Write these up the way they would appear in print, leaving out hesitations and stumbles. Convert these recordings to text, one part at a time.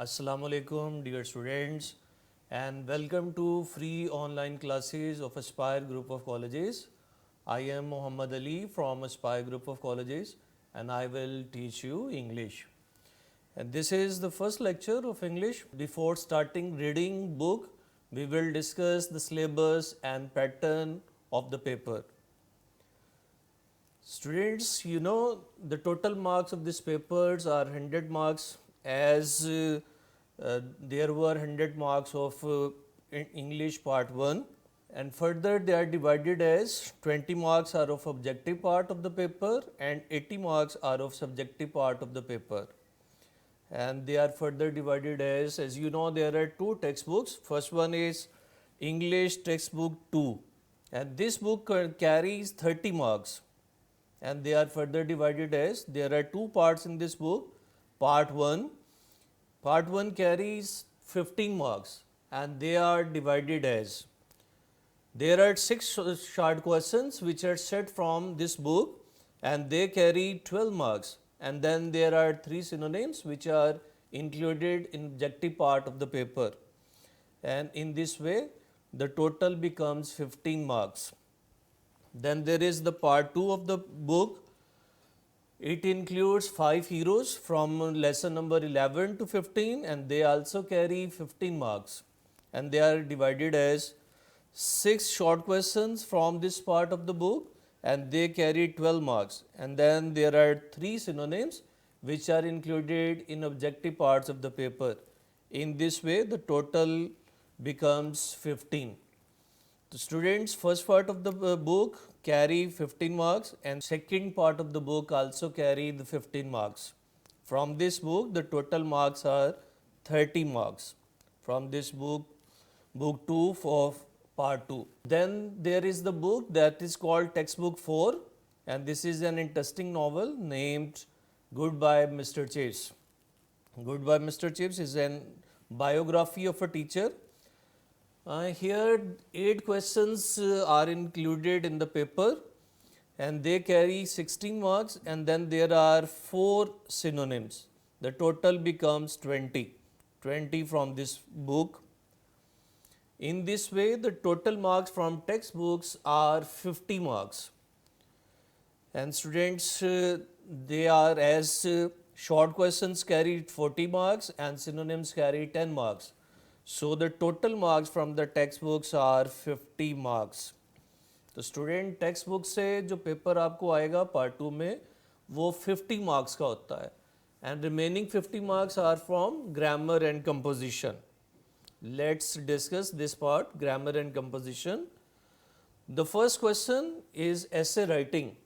Assalamu alaikum, dear students, and welcome to free online classes of Aspire Group of Colleges. I am Muhammad Ali from Aspire Group of Colleges, and I will teach you English. And this is the first lecture of English. Before starting reading book, we will discuss the syllabus and pattern of the paper. Students, you know the total marks of these papers are 100 marks as there were 100 marks of English part 1, and further they are divided as 20 marks are of objective part of the paper and 80 marks are of subjective part of the paper. And they are further divided as you know, there are two textbooks. First one is English textbook 2, and this book carries 30 marks, and they are further divided as there are two parts in this book. Part 1 carries 15 marks, and they are divided as there are 6 short questions which are set from this book, and they carry 12 marks, and then there are 3 synonyms which are included in objective part of the paper, and in this way the total becomes 15 marks. Then there is the part 2 of the book. It includes 5 heroes from lesson number 11 to 15, and they also carry 15 marks, and they are divided as 6 short questions from this part of the book, and they carry 12 marks, and then there are 3 synonyms which are included in objective parts of the paper. In this way the total becomes 15. The students, first part of the book carry 15 marks, and second part of the book also carry the 15 marks. From this book the total marks are 30 marks from this book 2 for part 2. Then there is the book that is called textbook 4, and this is an interesting novel named Goodbye Mr. Chips. Goodbye Mr. Chips is an biography of a teacher. Here 8 questions are included in the paper, and they carry 16 marks, and then there are 4 synonyms. The total becomes 20 from this book. In this way the total marks from textbooks are 50 marks, and students they are as short questions carry 40 marks and synonyms carry 10 marks. So the total marks from the textbooks are 50 marks. तो student text book से जो paper आपको आएगा part 2 में वो 50 marks का होता है, and remaining 50 marks are from grammar and composition. Let's discuss this part, grammar and composition. The first question is essay writing,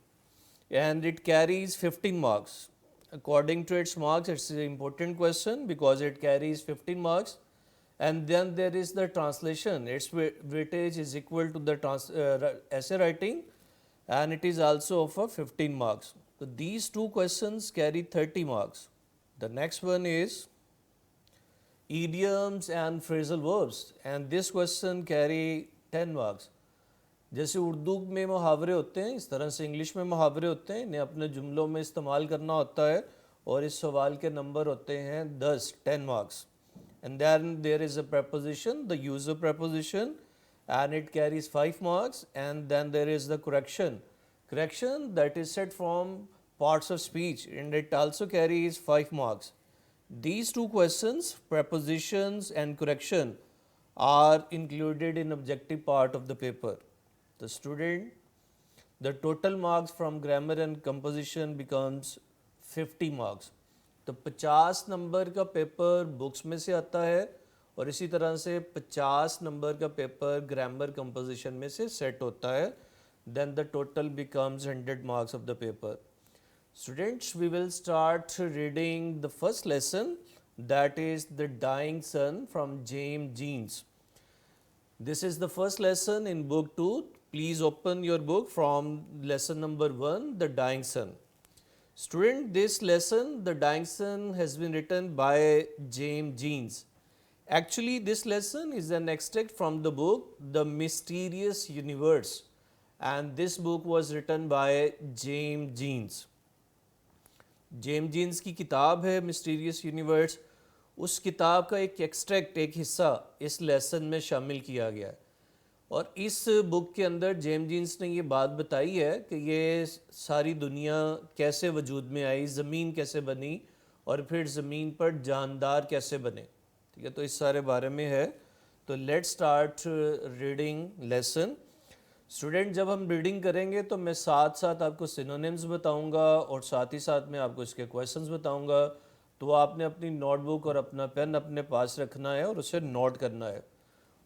and it carries 15 marks. According to its marks, it's an important question because it carries 15 marks. And then there is the translation. Its weightage is equal to the essay writing, and it is also of 15 marks. So these two questions carry 30 marks. The next one is idioms and phrasal verbs, and this question carry 10 marks. जैसे उर्दू में मुहावरे होते हैं, इस तरह से English में मुहावरे होते हैं, इन्हें अपने जुमलों में इस्तेमाल करना होता है, और इस सवाल के नंबर होते हैं 10 marks. And then there is a preposition, the user preposition, and it carries 5 marks. And then there is the correction that is set from parts of speech, and it also carries 5 marks. These two questions, prepositions and correction, are included in objective part of the paper. The student, the total marks from grammar and composition becomes 50 marks. तो 50 number का paper books में से आता है, और इसी तरह से 50 नंबर का पेपर ग्रामर कंपोजिशन में से सेट होता है. Then the total becomes 100 marks of the paper. Students, we will start reading the first lesson, that is the dying sun from James Jeans. This is the first lesson in book 2. Please open your book from lesson number 1, The Dying Sun. Student, this lesson, The Dying Sun, has been written by James Jeans. Actually, this lesson is an extract from the book The Mysterious Universe, and this book was written by James Jeans. James Jeans की किताब है mysterious universe. اس کتاب کا ایک extract, ایک حصہ اس lesson میں شامل کیا گیا ہے. اور اس بک کے اندر جیمز جینس نے یہ بات بتائی ہے کہ یہ ساری دنیا کیسے وجود میں آئی، زمین کیسے بنی، اور پھر زمین پر جاندار کیسے بنے. ٹھیک ہے، تو اس سارے بارے میں ہے. تو let start reading lesson. Student جب ہم ریڈنگ کریں گے تو میں ساتھ ساتھ آپ کو سینونیمز بتاؤں گا اور ساتھ ہی ساتھ میں آپ کو اس کے کویشچنز بتاؤں گا. تو آپ نے اپنی نوٹ بک اور اپنا پین اپنے پاس رکھنا ہے اور اسے نوٹ کرنا ہے.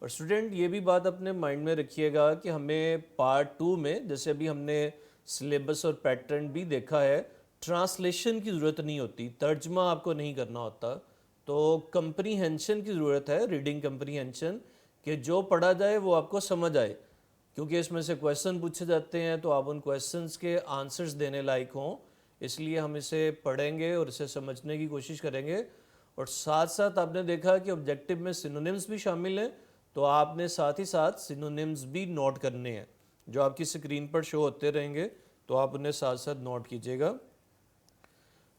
اور اسٹوڈنٹ یہ بھی بات اپنے مائنڈ میں رکھیے گا کہ ہمیں پارٹ 2 میں، جیسے ابھی ہم نے سلیبس اور پیٹرن بھی دیکھا ہے، ٹرانسلیشن کی ضرورت نہیں ہوتی، ترجمہ آپ کو نہیں کرنا ہوتا. تو کمپریہنشن کی ضرورت ہے، ریڈنگ کمپریہنشن، کہ جو پڑھا جائے وہ آپ کو سمجھ آئے. کیونکہ اس میں سے کویشچن پوچھے جاتے ہیں تو آپ ان کویشچنس کے آنسرز دینے لائق ہوں، اس لیے ہم اسے پڑھیں گے اور اسے سمجھنے کی کوشش کریں گے. اور ساتھ ساتھ آپ نے دیکھا کہ آبجیکٹو میں سینونیمز بھی شامل ہیں، تو آپ نے ساتھ ہی ساتھ سینونیمز بھی نوٹ کرنے ہیں جو آپ کی اسکرین پر شو ہوتے رہیں گے، تو آپ انہیں ساتھ ساتھ نوٹ کیجیے گا.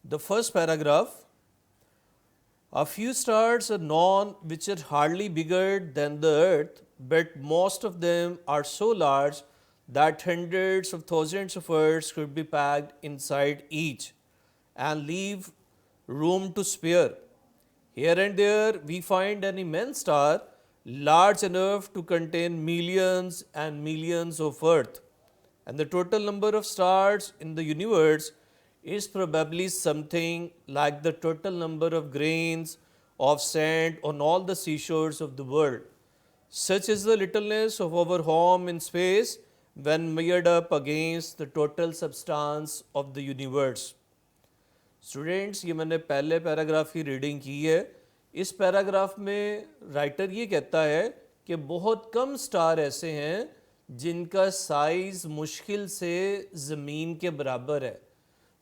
The first paragraph: a few stars are known which are hardly bigger than the earth, but most of them are so large that hundreds of thousands of earths could be packed inside each and leave room to spare. Here and there we find an immense star large enough to contain millions and millions of Earth, and the total number of stars in the universe is probably something like the total number of grains of sand on all the seashores of the world. Such is the littleness of our home in space when measured up against the total substance of the universe. Students یہ میں نے پہلے paragraph کی reading کی ہے. اس paragraph میں writer یہ کہتا ہے کہ بہت کم سٹار ایسے ہیں جن کا سائز مشکل سے زمین کے برابر ہے.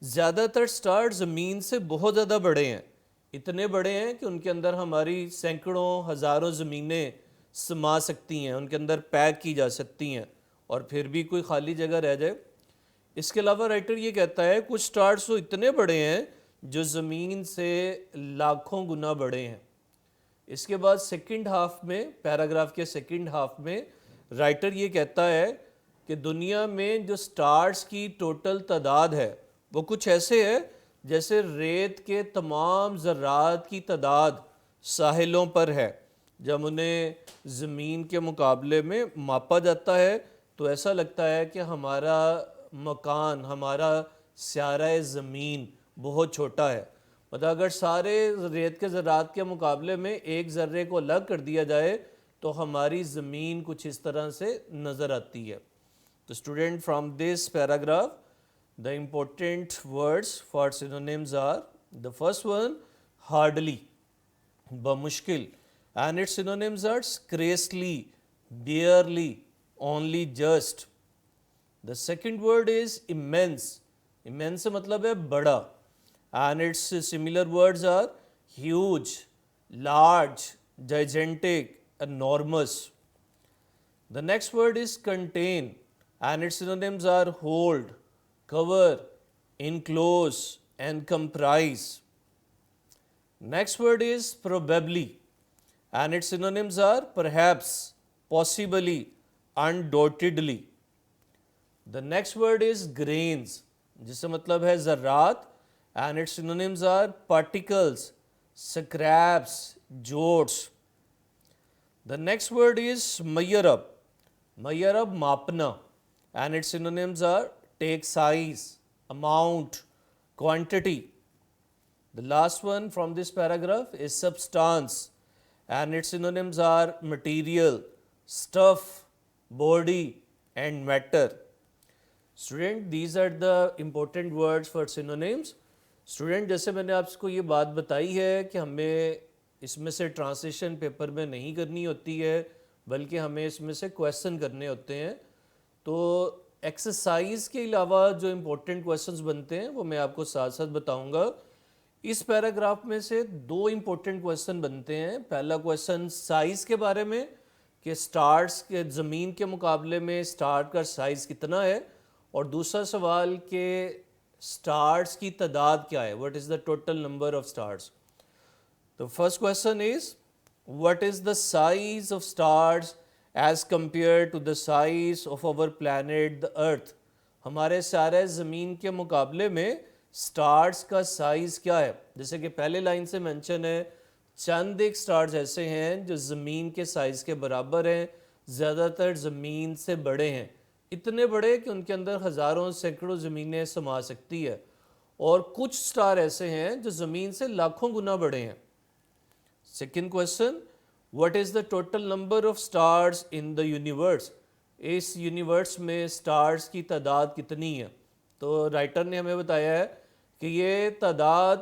زیادہ تر سٹار زمین سے بہت زیادہ بڑے ہیں، اتنے بڑے ہیں کہ ان کے اندر ہماری سینکڑوں ہزاروں زمینیں سما سکتی ہیں، ان کے اندر پیک کی جا سکتی ہیں اور پھر بھی کوئی خالی جگہ رہ جائے. اس کے علاوہ رائٹر یہ کہتا ہے کچھ سٹارز تو اتنے بڑے ہیں جو زمین سے لاکھوں گنا بڑے ہیں. اس کے بعد سیکنڈ ہاف میں، پیراگراف کے سیکنڈ ہاف میں رائٹر یہ کہتا ہے کہ دنیا میں جو سٹارز کی ٹوٹل تعداد ہے وہ کچھ ایسے ہے جیسے ریت کے تمام ذرات کی تعداد ساحلوں پر ہے. جب انہیں زمین کے مقابلے میں ماپا جاتا ہے تو ایسا لگتا ہے کہ ہمارا مکان، ہمارا سیارہ زمین بہت چھوٹا ہے. مطلب اگر سارے ریت کے ذرات کے مقابلے میں ایک ذرے کو الگ کر دیا جائے تو ہماری زمین کچھ اس طرح سے نظر آتی ہے. تو student from this paragraph the important words for synonyms are: the first one, hardly, بمشکل, and its synonyms are scarcely, barely, only, just. The second word is immense. Immense سے مطلب ہے بڑا, and its similar words are huge, large, gigantic, enormous. The next word is contain, and its synonyms are hold, cover, enclose, and comprise. Next word is probably, and its synonyms are perhaps, possibly, undoubtedly. The next word is grains, جس سے مطلب ہے ذرات, and its synonyms are particles, scraps, jots. The next word is measure up, measure up ماپنا, and its synonyms are take size, amount, quantity. The last one from this paragraph is substance, and its synonyms are material, stuff, body, and matter. Student, these are the important words for synonyms. Student, جیسے میں نے آپ کو یہ بات بتائی ہے کہ ہمیں اس میں سے ٹرانسلیشن پیپر میں نہیں کرنی ہوتی ہے بلکہ ہمیں اس میں سے کویشچن کرنے ہوتے ہیں. تو ایکسرسائز کے علاوہ جو امپورٹنٹ کویشچنز بنتے ہیں وہ میں آپ کو ساتھ ساتھ بتاؤں گا. اس پیراگراف میں سے دو امپورٹنٹ کویشچن بنتے ہیں. پہلا کویشچن سائز کے بارے میں کہ سٹارز کے زمین کے مقابلے میں سٹار کا سائز کتنا ہے, اور دوسرا سوال کہ سٹارز کی تعداد کیا ہے, what is the total number of stars. The first question is, what is the size of stars as compared to the size of our planet the earth? ہمارے سارے زمین کے مقابلے میں سٹارز کا سائز کیا ہے؟ جیسے کہ پہلے لائن سے مینشن ہے چند ایک سٹارز ایسے ہیں جو زمین کے سائز کے برابر ہیں، زیادہ تر زمین سے بڑے ہیں، اتنے بڑے کہ ان کے اندر ہزاروں سینکڑوں زمینیں سما سکتی ہے، اور کچھ سٹار ایسے ہیں جو زمین سے لاکھوں گنا بڑے ہیں۔ Second question, what is the total number of stars in the universe؟ اس یونیورس میں سٹارز کی تعداد کتنی ہے؟ تو رائٹر نے ہمیں بتایا ہے کہ یہ تعداد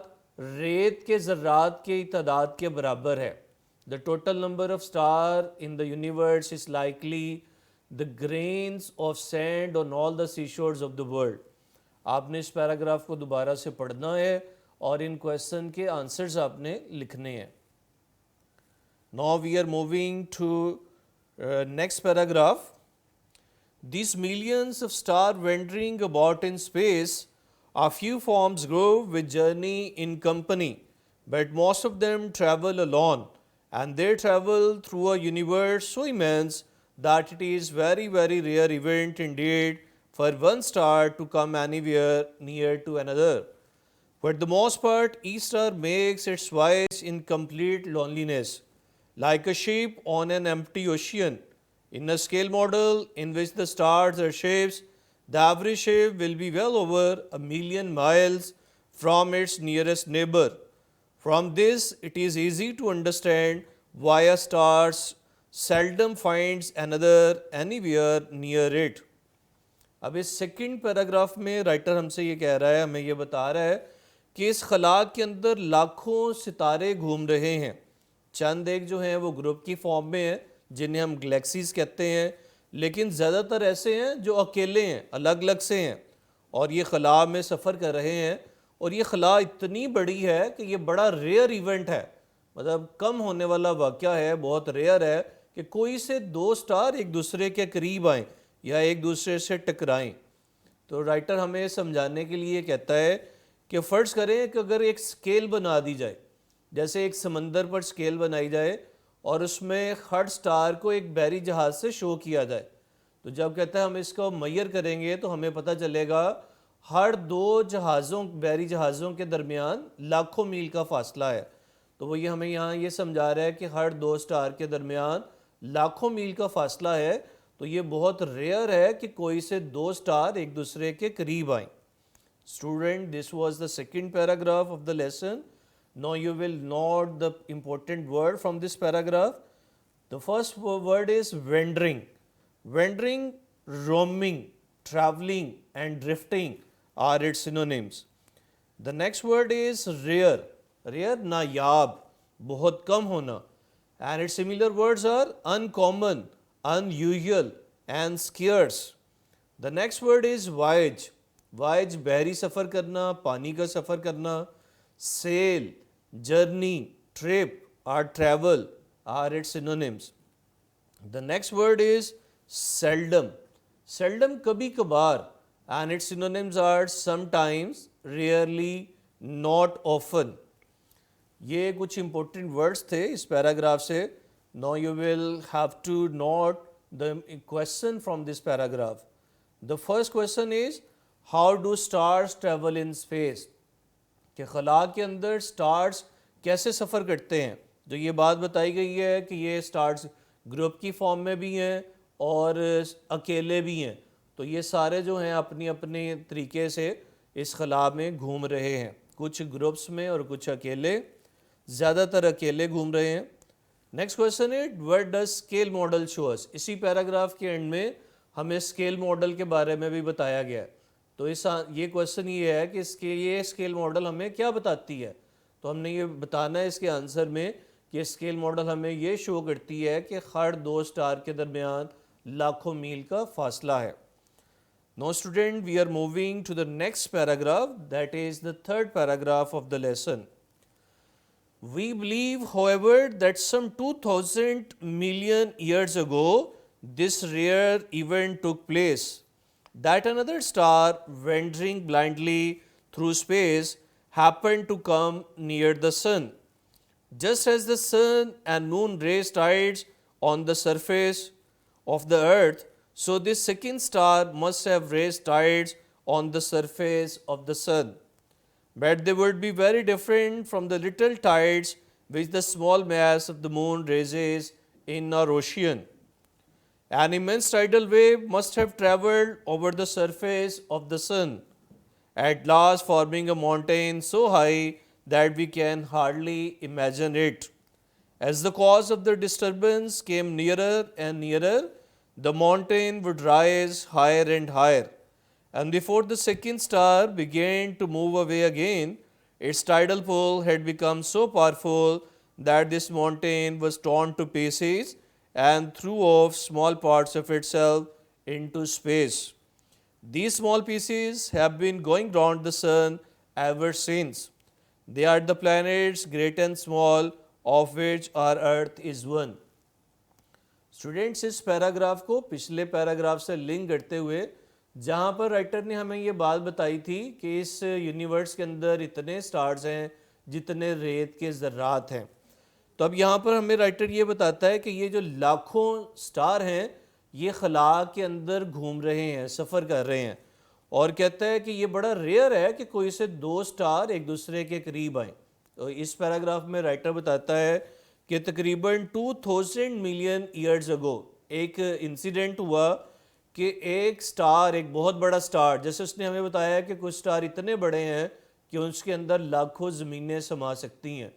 ریت کے ذرات کی تعداد کے برابر ہے۔ The total number of stars in the universe is likely the grains of sand on all the seashores of the world۔ آپ نے اس پیراگراف کو دوبارہ سے پڑھنا ہے اور ان کویسچن کے آنسرز آپ نے لکھنے ہیں۔ Now we are moving to next paragraph. These millions of stars wandering about in space, a few forms grow with journey in company, but most of them travel alone, and they travel through a universe so immense that it is very, very rare event indeed for one star to come anywhere near to another. For the most part, each star makes its voyage in complete loneliness, like a ship on an empty ocean. In a scale model in which the stars are shapes, the average shape will be well over 1,000,000 miles from its nearest neighbor. From this, it is easy to understand why a star seldom finds another anywhere near it. اب اس second paragraph میں writer ہم سے یہ کہہ رہا ہے، ہمیں یہ بتا رہا ہے کہ اس خلا کے اندر لاکھوں ستارے گھوم رہے ہیں، چند ایک جو ہیں وہ گروپ کی فارم میں ہیں جنہیں ہم گلیکسیز کہتے ہیں، لیکن زیادہ تر ایسے ہیں جو اکیلے ہیں، الگ الگ سے ہیں، اور یہ خلا میں سفر کر رہے ہیں، اور یہ خلا اتنی بڑی ہے کہ یہ بڑا ریئر ایونٹ ہے، مطلب کم ہونے والا واقعہ ہے، بہت ریئر ہے کہ کوئی سے دو سٹار ایک دوسرے کے قریب آئیں یا ایک دوسرے سے ٹکرائیں۔ تو رائٹر ہمیں سمجھانے کے لیے کہتا ہے کہ فرض کریں کہ اگر ایک سکیل بنا دی جائے، جیسے ایک سمندر پر سکیل بنائی جائے اور اس میں ہر سٹار کو ایک بحری جہاز سے شو کیا جائے، تو جب کہتا ہے ہم اس کو میئر کریں گے تو ہمیں پتہ چلے گا ہر دو جہازوں بحری جہازوں کے درمیان لاکھوں میل کا فاصلہ ہے۔ تو وہ یہ ہمیں یہاں یہ سمجھا رہا ہے کہ ہر دو سٹار کے درمیان لاکھوں میل کا فاصلہ ہے، تو یہ بہت ریئر ہے کہ کوئی سے دو سٹار ایک دوسرے کے قریب آئیں۔ Student, this was the second paragraph of the lesson. Now you will note the important word from this paragraph. The first word is wandering. Wandering, roaming, traveling and drifting are its synonyms. The next word is rare. Rare, nayab, بہت کم ہونا. And its similar words are uncommon, unusual and scarce. The next word is voyage. voyage بحری سفر کرنا، پانی کا سفر کرنا. sail, journey, trip or travel are its synonyms. The next word is seldom. seldom کبھی کبھار, and its synonyms are sometimes, rarely, not often. یہ کچھ امپورٹنٹ ورڈز تھے اس پیراگراف سے. Now you will have to note the question from this paragraph. The first question is, how do stars travel in space؟ کہ خلا کے اندر stars کیسے سفر کرتے ہیں؟ جو یہ بات بتائی گئی ہے کہ یہ سٹارز گروپ کی فارم میں بھی ہیں اور اکیلے بھی ہیں، تو یہ سارے جو ہیں اپنی اپنے طریقے سے اس خلا میں گھوم رہے ہیں، کچھ گروپس میں اور کچھ اکیلے، زیادہ تر اکیلے گھوم رہے ہیں. نیکسٹ کویشچن ہے وٹ ڈز اسکیل ماڈل شو اس؟ اسی پیراگراف کے اینڈ میں ہمیں اسکیل ماڈل کے بارے میں بھی بتایا گیا ہے. تو یہ کویشچن یہ ہے کہ یہ اسکیل ماڈل ہمیں کیا بتاتی ہے؟ تو ہم نے یہ بتانا ہے اس کے آنسر میں کہ اسکیل ماڈل ہمیں یہ شو کرتی ہے کہ ہر دو سٹار کے درمیان لاکھوں میل کا فاصلہ ہے. Now student, we are moving to the next paragraph, that is the third paragraph of the lesson. We believe, however, that some 2000 million years ago, this rare event took place, that another star wandering blindly through space happened to come near the sun. Just as the sun and moon raise tides on the surface of the earth, so this second star must have raised tides on the surface of the sun. But they would be very different from the little tides which the small mass of the moon raises in our ocean. An immense tidal wave must have travelled over the surface of the sun, at last forming a mountain so high that we can hardly imagine it. As the cause of the disturbance came nearer and nearer, the mountain would rise higher and higher. And before the second star began to move away again, its tidal pull had become so powerful that this mountain was torn to pieces and threw off small parts of itself into space. These small pieces have been going round the sun ever since. They are the planets, great and small, of which our earth is one. Students, इस paragraph को पिछले paragraph से link करते हुए जहाँ पर writer ने हमें ये बात बताई थी कि इस यूनिवर्स के अंदर इतने स्टार्स हैं जितने रेत के ज़र्रात हैं, तो अब यहाँ पर हमें राइटर ये बताता है कि ये जो लाखों स्टार हैं ये खला के अंदर घूम रहे हैं, सफ़र कर रहे हैं, और कहता है कि ये बड़ा रेयर है कि कोई से दो स्टार एक दूसरे के करीब आएँ. तो इस पैराग्राफ में राइटर बताता है कि तकरीबन 2000 मिलियन ईयर्स अगो एक इंसिडेंट हुआ कि एक स्टार, एक बहुत बड़ा स्टार, जैसे उसने हमें बताया कि कुछ स्टार इतने बड़े हैं कि उसके अंदर लाखों ज़मीनें समा सकती हैं.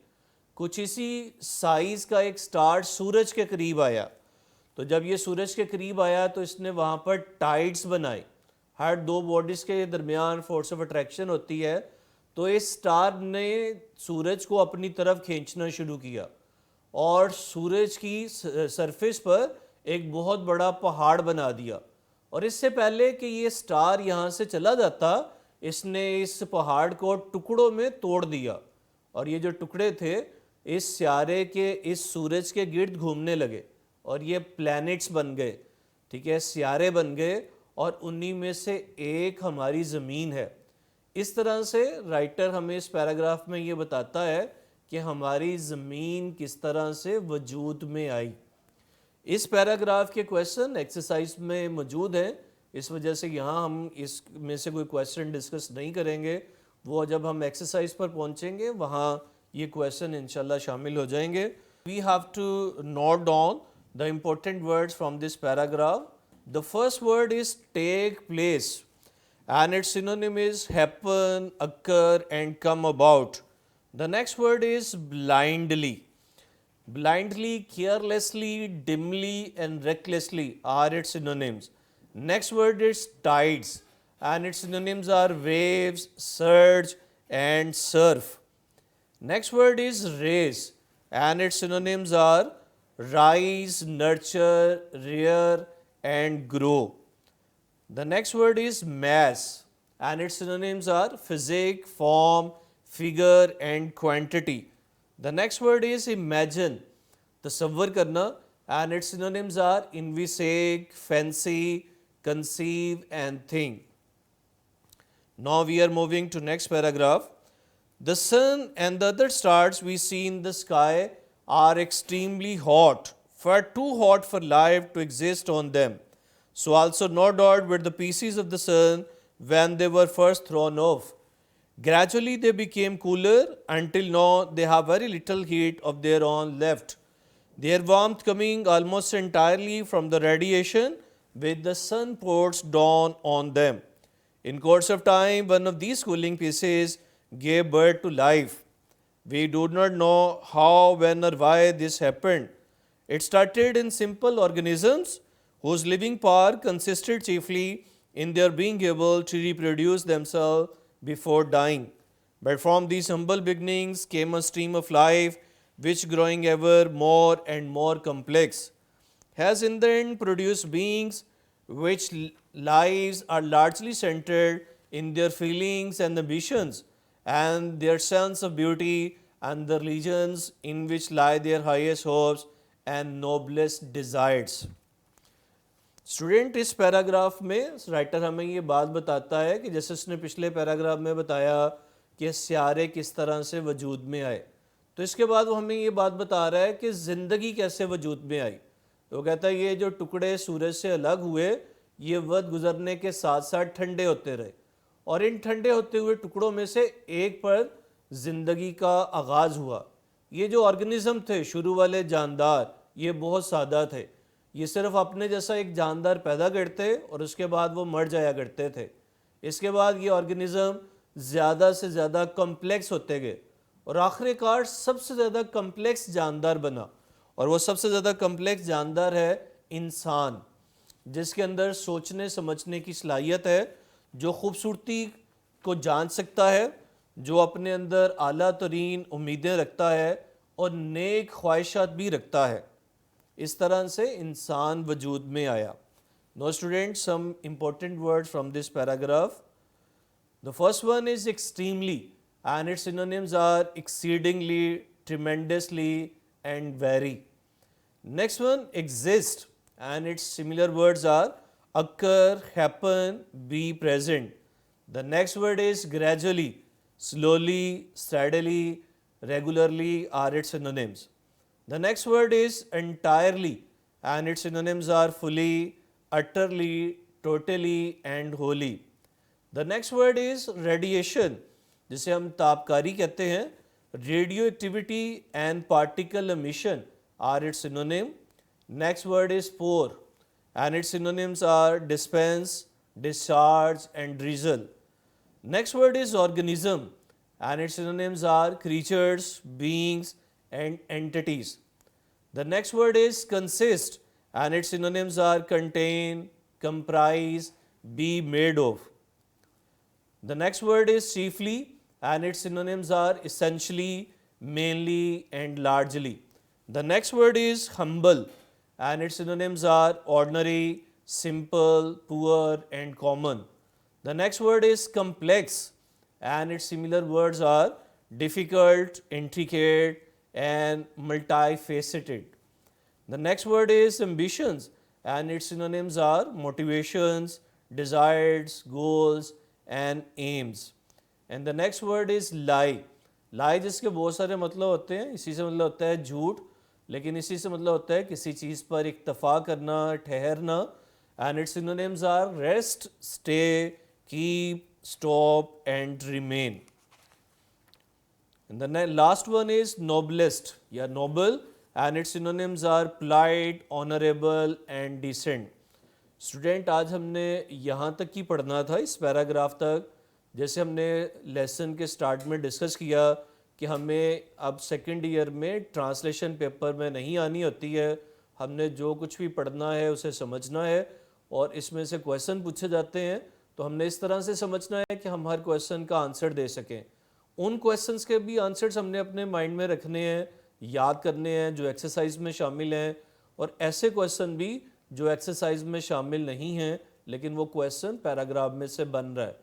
कुछ इसी साइज़ का एक स्टार सूरज के करीब आया. तो जब ये सूरज के करीब आया तो इसने वहाँ पर टाइड्स बनाए. हर दो बॉडीज़ के दरमियान फोर्स ऑफ अट्रैक्शन होती है, तो इस स्टार ने सूरज को अपनी तरफ खींचना शुरू किया और सूरज की सरफेस पर एक बहुत बड़ा पहाड़ बना दिया. और इससे पहले कि ये स्टार यहाँ से चला जाता, इसने इस पहाड़ को टुकड़ों में तोड़ दिया, और ये जो टुकड़े थे इस सियारे के, इस सूरज के गिर्द घूमने लगे और ये प्लैनेट्स बन गए. ठीक है, सियारे बन गए, और उन्हीं में से एक हमारी ज़मीन है. इस तरह से राइटर हमें इस पैराग्राफ में ये बताता है कि हमारी ज़मीन किस तरह से वजूद में आई. इस पैराग्राफ के क्वेश्चन एक्सरसाइज में मौजूद हैं, इस वजह से यहाँ हम इसमें से कोई क्वेश्चन डिस्कस नहीं करेंगे. वो जब हम एक्सरसाइज पर पहुँचेंगे वहाँ ये क्वेश्चन इंशाल्लाह शामिल हो जाएंगे. We have to note down the important words from this paragraph. The first word is take place, and its synonym is happen, occur and come about. The next word is blindly. Blindly, carelessly, dimly and recklessly are its synonyms. Next word is tides, and its synonyms are waves, surge and surf. Next word is raise, and its synonyms are rise, nurture, rear and grow. The next word is mass, and its synonyms are physic, form, figure and quantity. The next word is imagine, tasavvur karna, and its synonyms are envisage, fancy, conceive and think. Now we are moving to next paragraph. The sun and the other stars we see in the sky are extremely hot, far too hot for life to exist on them. So also no doubt were the pieces of the sun when they were first thrown off. Gradually they became cooler until now they have very little heat of their own left, their warmth coming almost entirely from the radiation which the sun pours down on them. In course of time, one of these cooling pieces gave birth to life. We do not know how, when or why this happened. It started in simple organisms whose living power consisted chiefly in their being able to reproduce themselves before dying. But from these humble beginnings came a stream of life which, growing ever more and more complex, has in the end produced beings which lives are largely centered in their feelings and ambitions and their sense of beauty, and the religions in which lie their highest hopes and noblest desires. Student, इस paragraph में writer हमें ये बात बताता है कि जैसे उसने पिछले पैराग्राफ में बताया कि सियारे किस तरह से वजूद में आए, تو اس کے بعد وہ ہمیں یہ بات بتا رہا ہے کہ زندگی کیسے وجود میں آئی. تو وہ کہتا ہے یہ جو ٹکڑے سورج سے الگ ہوئے یہ وقت گزرنے کے ساتھ ساتھ ٹھنڈے ہوتے رہے, اور ان ٹھنڈے ہوتے ہوئے ٹکڑوں میں سے ایک پر زندگی کا آغاز ہوا. یہ جو آرگنزم تھے شروع والے جاندار, یہ بہت سادہ تھے. یہ صرف اپنے جیسا ایک جاندار پیدا کرتے اور اس کے بعد وہ مر جایا کرتے تھے. اس کے بعد یہ آرگنزم زیادہ سے زیادہ کمپلیکس ہوتے گئے, اور آخر کار سب سے زیادہ کمپلیکس جاندار بنا, اور وہ سب سے زیادہ کمپلیکس جاندار ہے انسان, جس کے اندر سوچنے سمجھنے کی صلاحیت ہے, جو خوبصورتی کو جان سکتا ہے, جو اپنے اندر اعلیٰ ترین امیدیں رکھتا ہے اور نیک خواہشات بھی رکھتا ہے. اس طرح سے انسان وجود میں آیا. Now students, some important words from this paragraph. The first one is extremely, and its synonyms are exceedingly, tremendously, and very. Next one, exist, and its similar words are occur, happen, be present. The next word is gradually, slowly, steadily, regularly are its synonyms. The next word is entirely, and its synonyms are fully, utterly, totally, and wholly. The next word is radiation, جسے ہم تابکاری کہتے ہیں. Radio activity and particle emission are its synonym. Next word is pour, and its synonyms are dispense, discharge, and drizzle. Next word is organism, and its synonyms are creatures, beings, and entities. The next word is consist, and its synonyms are contain, comprise, be made of. The next word is chiefly, and its synonyms are essentially, mainly, and largely. The next word is humble, and its synonyms are ordinary, simple, poor, and common. The next word is complex, and its similar words are difficult, intricate, and multifaceted. The next word is ambitions, and its synonyms are motivations, desires, goals, and aims. And the next word is lie. lie جس کے بہت سارے مطلب ہوتے ہیں. اسی سے مطلب ہوتا ہے جھوٹ, لیکن اسی سے مطلب ہوتا ہے کسی چیز پر اکتفا کرنا, ٹھہرنا. And its synonyms are rest, stay, keep, stop, and remain. And the last one is noblest, یا noble, and its synonyms are polite, honorable, and decent. Student آج ہم نے یہاں تک ہی پڑھنا تھا, اس پیراگراف تک. جیسے ہم نے لیسن کے سٹارٹ میں ڈسکس کیا کہ ہمیں اب سیکنڈ ایئر میں ٹرانسلیشن پیپر میں نہیں آنی ہوتی ہے. ہم نے جو کچھ بھی پڑھنا ہے اسے سمجھنا ہے, اور اس میں سے کویسچن پوچھے جاتے ہیں تو ہم نے اس طرح سے سمجھنا ہے کہ ہم ہر کویسچن کا آنسر دے سکیں. ان کویسچنس کے بھی آنسرز ہم نے اپنے مائنڈ میں رکھنے ہیں, یاد کرنے ہیں, جو ایکسرسائز میں شامل ہیں, اور ایسے کویسچن بھی جو ایکسرسائز میں شامل نہیں ہیں لیکن وہ کویسچن پیراگراف میں سے بن رہا ہے.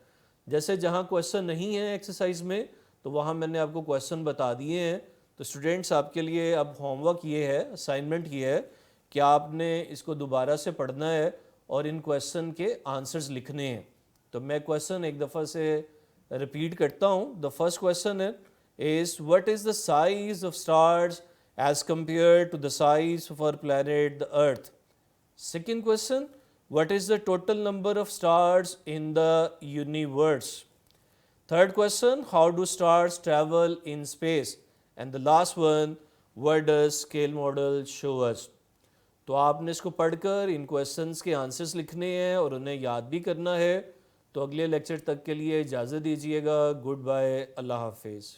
جیسے جہاں کویسچن نہیں ہیں ایکسرسائز میں تو وہاں میں نے آپ کو کویسچن بتا دیے ہیں. تو اسٹوڈینٹس آپ کے لیے اب ہوم ورک یہ ہے, اسائنمنٹ یہ ہے کہ آپ نے اس کو دوبارہ سے پڑھنا ہے اور ان کویسچن کے آنسرز لکھنے ہیں. تو میں کویسچن ایک دفعہ سے ریپیٹ کرتا ہوں. The first question is what is the size of stars as compared to the size of our planet the earth. Second question, what is the total number of stars in the universe? Third question, how do stars travel in space? And the last one, what does scale model show us? تو آپ نے اس کو پڑھ کر ان questions کے answers لکھنے ہیں اور انہیں یاد بھی کرنا ہے. تو اگلے لیکچر تک کے لیے اجازت دیجیے گا. گڈ بائے, اللہ حافظ.